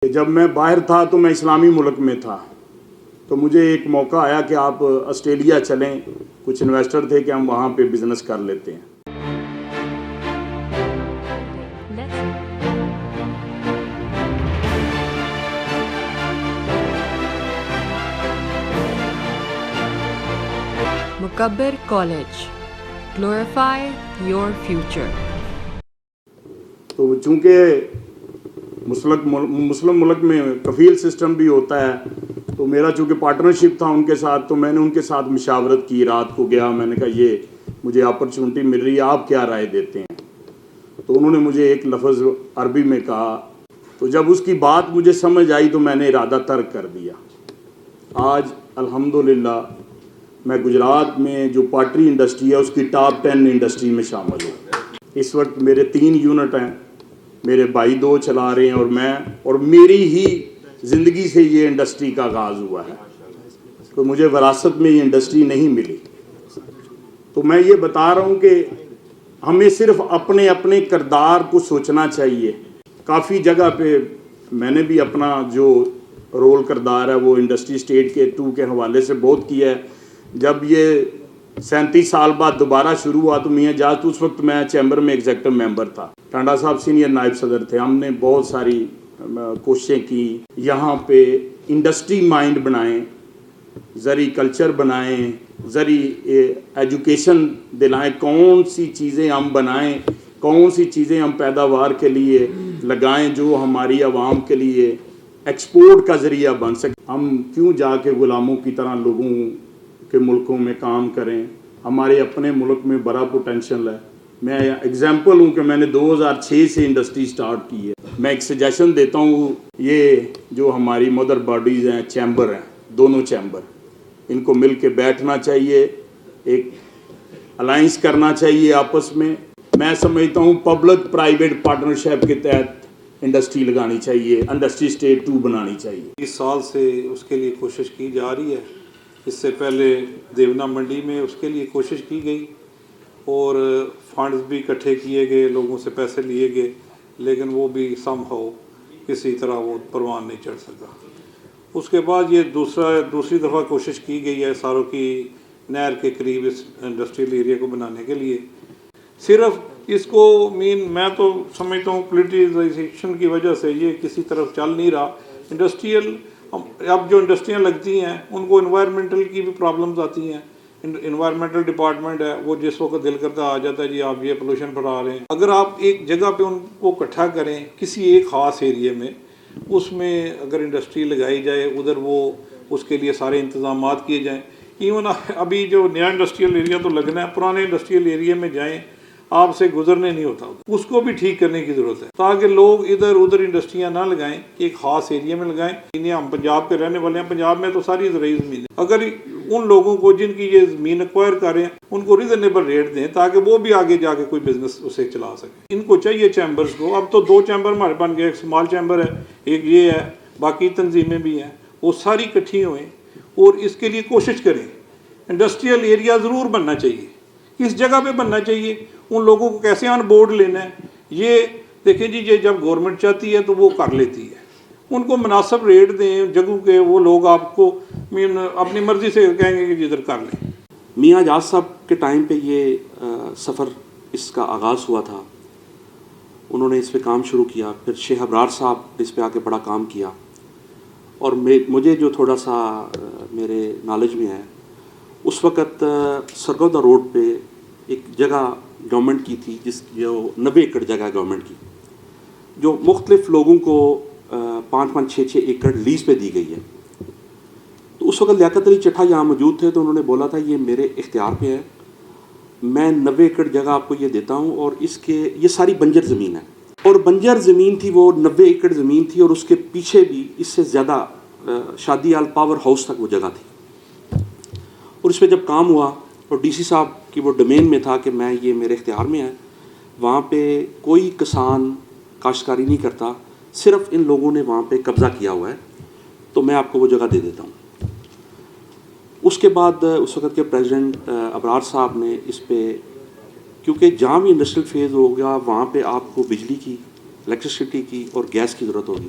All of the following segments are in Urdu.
جب میں باہر تھا تو میں اسلامی ملک میں تھا، تو مجھے ایک موقع آیا کہ آپ آسٹریلیا چلیں، کچھ انویسٹر تھے کہ ہم وہاں پہ بزنس کر لیتے ہیں۔ مکبر کالج، glorify your future۔ تو چونکہ مسلم ملک میں کفیل سسٹم بھی ہوتا ہے، تو میرا چونکہ پارٹنرشپ تھا ان کے ساتھ، تو میں نے ان کے ساتھ مشاورت کی، رات کو گیا، میں نے کہا یہ مجھے اپرچونٹی مل رہی ہے، آپ کیا رائے دیتے ہیں؟ تو انہوں نے مجھے ایک لفظ عربی میں کہا، تو جب اس کی بات مجھے سمجھ آئی تو میں نے ارادہ ترک کر دیا۔ آج الحمدللہ میں گجرات میں جو پاٹری انڈسٹری ہے اس کی ٹاپ 10 انڈسٹری میں شامل ہوں۔ اس وقت میرے 3 یونٹ ہیں، میرے بھائی 2 چلا رہے ہیں، اور میری ہی زندگی سے یہ انڈسٹری کا آغاز ہوا ہے، تو مجھے وراثت میں یہ انڈسٹری نہیں ملی۔ تو میں یہ بتا رہا ہوں کہ ہمیں صرف اپنے کردار کو سوچنا چاہیے۔ کافی جگہ پہ میں نے بھی اپنا جو رول کردار ہے وہ انڈسٹری اسٹیٹ کے 2 کے حوالے سے بہت کیا ہے۔ جب یہ 37 سال بعد دوبارہ شروع ہوا تو میاں جاز، تو اس وقت میں چیمبر میں ایگزیکٹو ممبر تھا، ٹانڈا صاحب سینئر نائب صدر تھے۔ ہم نے بہت ساری کوششیں کی، یہاں پہ انڈسٹری مائنڈ بنائیں، زرعی کلچر بنائیں، زرعی ایجوکیشن دلائیں، کون سی چیزیں ہم بنائیں، کون سی چیزیں ہم پیداوار کے لیے لگائیں جو ہماری عوام کے لیے ایکسپورٹ کا ذریعہ بن سکے۔ ہم کیوں جا کے غلاموں کی طرح لوگوں کے ملکوں میں کام کریں؟ ہمارے اپنے ملک میں بڑا پوٹینشل ہے۔ میں ایگزامپل ہوں کہ میں نے 2006 سے انڈسٹری سٹارٹ کی ہے۔ میں ایک سجیشن دیتا ہوں، یہ جو ہماری مدر باڈیز ہیں، چیمبر ہیں، دونوں چیمبر، ان کو مل کے بیٹھنا چاہیے، ایک الائنس کرنا چاہیے آپس میں۔ میں سمجھتا ہوں پبلک پرائیویٹ پارٹنرشپ کے تحت انڈسٹری لگانی چاہیے، انڈسٹری اسٹیٹ 2 بنانی چاہیے۔ 20 سال سے اس کے لیے کوشش کی جا رہی ہے۔ اس سے پہلے دیونا منڈی میں اس کے لیے کوشش کی گئی اور فنڈز بھی اکٹھے کیے گئے، لوگوں سے پیسے لیے گئے، لیکن وہ بھی سم ہاؤ کسی طرح وہ پروان نہیں چڑھ سکا۔ اس کے بعد یہ دوسری دفعہ کوشش کی گئی ہے ساروں کی نہر کے قریب اس انڈسٹریل ایریا کو بنانے کے لیے۔ صرف اس کو میں تو سمجھتا ہوں پولیٹیزیشن کی وجہ سے یہ کسی طرف چل نہیں رہا۔ انڈسٹریل اب جو انڈسٹریاں لگتی ہیں ان کو انوائرمنٹل کی بھی پرابلمز آتی ہیں۔ انوائرمنٹل ڈپارٹمنٹ ہے، وہ جس وقت دل کرتا آ جاتا ہے جی آپ یہ پولوشن پھیلا رہے ہیں۔ اگر آپ ایک جگہ پہ ان کو اکٹھا کریں کسی ایک خاص ایریے میں، اس میں اگر انڈسٹری لگائی جائے، ادھر وہ اس کے لیے سارے انتظامات کیے جائیں۔ ایون ابھی جو نیا انڈسٹریل ایریا تو لگنا ہے، پرانے انڈسٹریل ایریا میں جائیں، آپ سے گزرنے نہیں ہوتا، اس کو بھی ٹھیک کرنے کی ضرورت ہے تاکہ لوگ ادھر ادھر انڈسٹریاں نہ لگائیں، ایک خاص ایریا میں لگائیں۔ ہم پنجاب کے رہنے والے ہیں، پنجاب میں تو ساری زرعی زمین ہے، اگر ان لوگوں کو جن کی یہ زمین ایکوائر کریں ان کو ریزنیبل ریٹ دیں تاکہ وہ بھی آگے جا کے کوئی بزنس اسے چلا سکے۔ ان کو چاہیے چیمبرز کو، اب تو 2 چیمبر ہمارے بن گئے، ایک اسمال چیمبر ہے، ایک یہ ہے، باقی تنظیمیں بھی ہیں، وہ ساری اکٹھی ہوئیں اور اس کے لیے کوشش کریں۔ انڈسٹریل ایریا ضرور بننا چاہیے، کس جگہ پہ بننا چاہیے، ان لوگوں کو کیسے آن بورڈ لینا ہے، یہ دیکھیں جی، یہ جب گورنمنٹ چاہتی ہے تو وہ کر لیتی ہے۔ ان کو مناسب ریٹ دیں جگہوں کے، وہ لوگ آپ کو اپنی مرضی سے کہیں گے کہ جدھر کر لیں۔ میاں جاز صاحب کے ٹائم پہ یہ سفر اس کا آغاز ہوا تھا، انہوں نے اس پہ کام شروع کیا، پھر شیخ ابرار صاحب نے اس پہ آ کے بڑا کام کیا، اور مجھے جو تھوڑا سا میرے نالج میں ہے، اس وقت سرگودا روڈ پہ ایک جگہ گورنمنٹ کی تھی، جو 90 ایکڑ جگہ گورنمنٹ کی، جو مختلف لوگوں کو 5-5 6-6 ایکڑ لیز پہ دی گئی ہے۔ تو اس وقت لیاقت علی چٹھا یہاں موجود تھے، تو انہوں نے بولا تھا یہ میرے اختیار پہ ہے، میں 90 ایکڑ جگہ آپ کو یہ دیتا ہوں، اور یہ ساری بنجر زمین ہے، اور بنجر زمین تھی وہ 90 ایکڑ زمین تھی، اور اس کے پیچھے بھی اس سے زیادہ شادی آل پاور ہاؤس تک وہ جگہ تھی۔ اور اس پہ جب کام ہوا اور ڈی سی صاحب کی وہ ڈومین میں تھا کہ میں یہ میرے اختیار میں ہے، وہاں پہ کوئی کسان کاشتکاری نہیں کرتا، صرف ان لوگوں نے وہاں پہ قبضہ کیا ہوا ہے، تو میں آپ کو وہ جگہ دے دیتا ہوں۔ اس کے بعد اس وقت کے پریزیڈنٹ ابرار صاحب نے اس پہ، کیونکہ جہاں بھی انڈسٹریل فیز ہو گیا وہاں پہ آپ کو بجلی کی، الیکٹرسٹی کی اور گیس کی ضرورت ہوگی،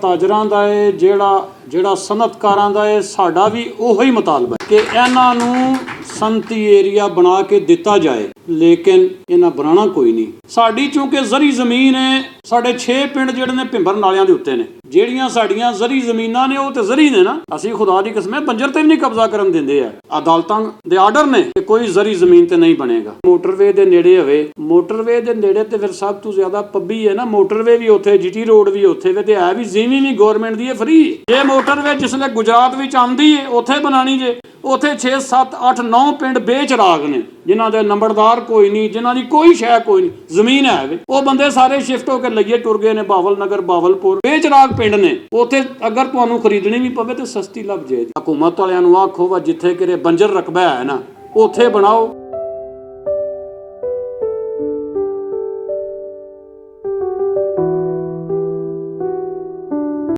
ਤਾਜਰਾਂ ਦਾ ਹੈ, ਜਿਹੜਾ ਸਨਅਤਕਾਰਾਂ ਦਾ ਹੈ, ਸਾਡਾ ਵੀ ਉਹੀ ਮੁਤਾਲਬਾ ਹੈ ਕਿ ਇਹਨਾਂ ਨੂੰ ਸੰਤੀ ਏਰੀਆ ਬਣਾ ਕੇ ਦਿੱਤਾ ਜਾਏ, ਲੇਕਿਨ ਇਹਨਾਂ ਬਣਾਉਣਾ ਕੋਈ ਨਹੀਂ। ਸਾਡੀ ਚੂੰਕਿ ਜ਼ਰੀ ਜ਼ਮੀਨ ਹੈ, ਸਾਡੇ 6 ਪਿੰਡ ਜਿਹੜੇ ਨੇ ਭਿੰਬਰ ਨਾਲਿਆਂ ਦੇ ਉੱਤੇ ਨੇ, ਜਿਹੜੀਆਂ ਸਾਡੀਆਂ ਜ਼ਰੀ ਜ਼ਮੀਨਾਂ ਨੇ ਉਹ ਤੇ ਜ਼ਰੀ ਨੇ ਨਾ, ਅਸੀਂ ਖੁਦਾ ਦੀ ਕਸਮ ਹੈ ਬੰਜਰ ਤੇ ਵੀ ਨਹੀਂ ਕਬਜ਼ਾ ਕਰਨ ਦਿੰਦੇ ਆ। ਅਦਾਲਤਾਂ ਦੇ ਆਰਡਰ ਨੇ ਕਿ ਕੋਈ ਜ਼ਰੀ ਜ਼ਮੀਨ ਤੇ ਨਹੀਂ ਬਣੇਗਾ। ਮੋਟਰਵੇ ਦੇ ਨੇੜੇ ਹੋਵੇ, ਮੋਟਰਵੇ ਦੇ ਨੇੜੇ ਤੇ ਫਿਰ ਸਭ ਤੋਂ ਜ਼ਿਆਦਾ ਪੱਬੀ ਹੈ ਨਾ, ਮੋਟਰਵੇ ਵੀ ਉੱਥੇ, GT ਰੋਡ ਵੀ ਉੱਥੇ ਵੇ, ਤੇ ਹੈ ਵੀ ਜ਼ਮੀਨ ਵੀ ਗਵਰਨਮੈਂਟ ਦੀ ਹੈ ਫਰੀ। ਜੇ ਮੋਟਰਵੇ ਜਿਸਲੇ ਗੁਜਰਾਤ ਵਿੱਚ ਆਉਂਦੀ ਹੈ ਉੱਥੇ ਬਣਾਣੀ ਜੇ, ਉੱਥੇ 6, 7, 8, 9 ਪਿੰਡ ਬੇਚਰਾਗ ਨੇ ਜਿਨ੍ਹਾਂ ਦੇ ਨੰਬਰਦਾਰ ਕੋਈ ਨਹੀਂ, ਜਿਨ੍ਹਾਂ ਦੀ ਕੋਈ ਸ਼ੈ ਕੋਈ ਨਹੀਂ, ਜ਼ਮੀਨ ਹੈ ਵੇ, ਉਹ ਬੰਦੇ ਸਾਰੇ ਸ਼ਿਫਟ ਹੋ ਕੇ ਲਈਏ ਟੁਰ ਗਏ ਨੇ, ਬਾਵਲ ਨਗਰ, ਬਾਵਲਪੁਰ, ਬੇਚਰਾਗ ਪਿੰਡ ਨੇ। ਉੱਥੇ ਅਗਰ ਤੁਹਾਨੂੰ ਖਰੀਦਣੀ ਵੀ ਪਵੇ ਤੇ ਸਸਤੀ ਲੱਭ ਜਾਏਗੀ। ਹਕੂਮਤ ਵਾਲਿਆਂ ਨੂੰ ਆਖੋ ਵਾ ਜਿੱਥੇ ਕਿਰੇ ਬੰਜਰ ਰਕਬਾ ਹੈ ਨਾ ਉੱਥੇ ਬਣਾਓ,